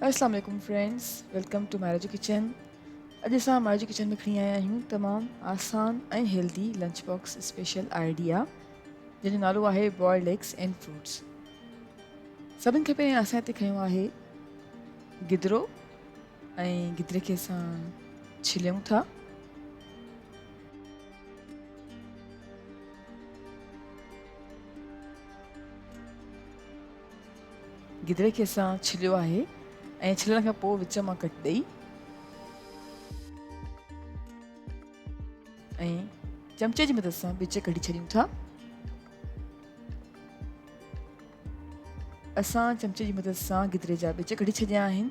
अस्सलाम वालेकुम friends, welcome two Myra जो किचन। अॼु असां मायरा जो किचन में खणी आया आहियूं तमामु आसान ऐं healthy lunch box special idea जंहिंजो नालो आहे बॉइल्ड एग्स एंड फ्रूट्स। सभिनि खां पहिरियों असां हिते खयो आहे गिदरो ऐं गिदरे खे असां छिलियूं था। गिदरे खे असां छिलियो आहे ऐं छिलण खां पोइ विच मां कट ॾेई ऐं चमचे जी मदद सां विच कढी छॾियूं था। असां चमचे जी मदद सां गिदरे जा विच कढी छॾिया आहिनि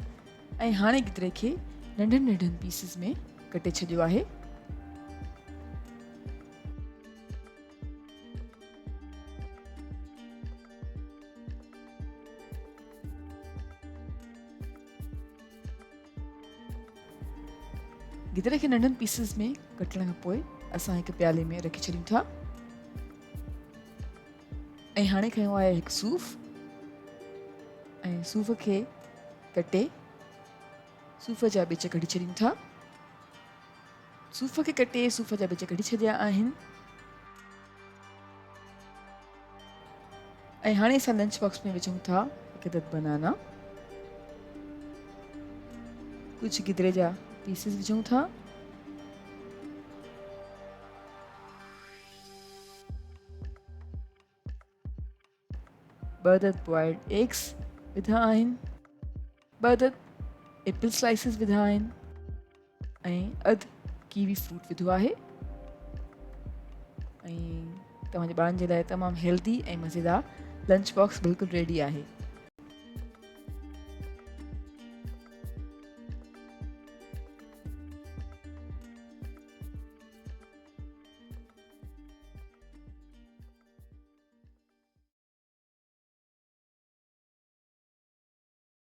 ऐं हाणे गिदरे खे नंढनि नंढनि पीसिस में कटे छॾियो आहे। गिदरे खे नंढनि पीसिस में कटण खां पोइ असां हिकु प्याले में रखी छॾियूं था ऐं हाणे खयो आहे हिकु सूफ़ ऐं सूफ़ खे कटे सूफ़ जा ॿिच कढी छॾियूं था। सूफ़ खे कटे सूफ़ जा ॿिच कढी छॾिया आहिनि ऐं हाणे असां लंच बॉक्स में विझूं था हिकु अदद बनाना, कुझु गिदरे जा पीसिस विझूं था, ॿ अदद बॉइल्ड एग्स विधा आहिनि, ॿ अदद एप्पल स्लाइसिस विधा आहिनि ऐं अधु कीवी फ्रूट विधो आहे ऐं तव्हांजे ॿारनि जे लाइ तमामु हेल्दी ऐं मज़ेदार लंच बॉक्स बिल्कुलु रेडी आहे।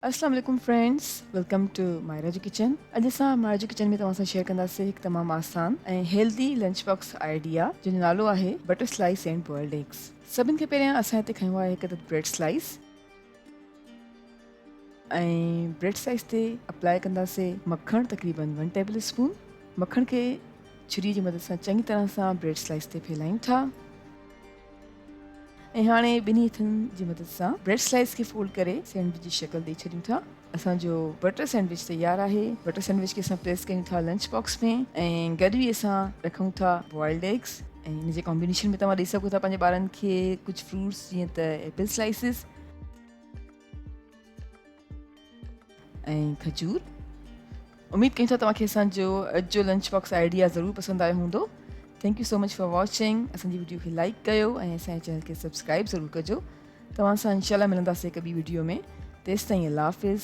अस्सलाम वालेकुम फ्रेंड्स, वेलकम टू मायरा जो किचन। अॼु असां मायरा जो किचन में तव्हां सां शेयर कंदासीं हिकु तमामु आसान ऐं हेल्दी लंच बॉक्स आइडिया जंहिंजो नालो आहे butter slice and boiled eggs. सभिनि खां पहिरियों असां हिते खयो आहे हिकु अदद ब्रेड स्लाइस ऐं ब्रेड स्लाइस ते अप्लाई कंदासीं मखण तक़रीबन 1 टेबल स्पून। मखण खे छुरी जी मदद सां चङी तरह सां ब्रेड स्लाइस ते फैलायूं था ऐं हाणे ॿिन्ही हथनि जी मदद सां ब्रेड स्लाइस खे फोल्ड करे सैंडविच जी शक्ल ॾेई छॾियूं था। असांजो बटर सैंडविच तयारु आहे। बटर सैंडविच खे असां प्लेस कयूं था लंच बॉक्स में ऐं गॾु ई असां रखूं था बॉइल्ड एग्स ऐं हिन जे कॉम्बिनेशन में तव्हां ॾेई सघो था पंहिंजे ॿारनि खे कुझु फ्रूट्स जीअं त एप्पल स्लाइसिस ऐं खजूर। उमेद कयूं था तव्हांखे असांजो अॼु जो लंच बॉक्स आइडिया ज़रूरु पसंदि आयो हूंदो। Thank you so much for watching. असांजी वीडियो खे लाइक कयो ऐं असांजे चैनल खे सब्सक्राइब ज़रूरु कजो। तव्हां सां इंशाल्लाह मिलंदासीं हिकु ॿी वीडियो में। तेसिताईं अल्लाह हाफ़िज़।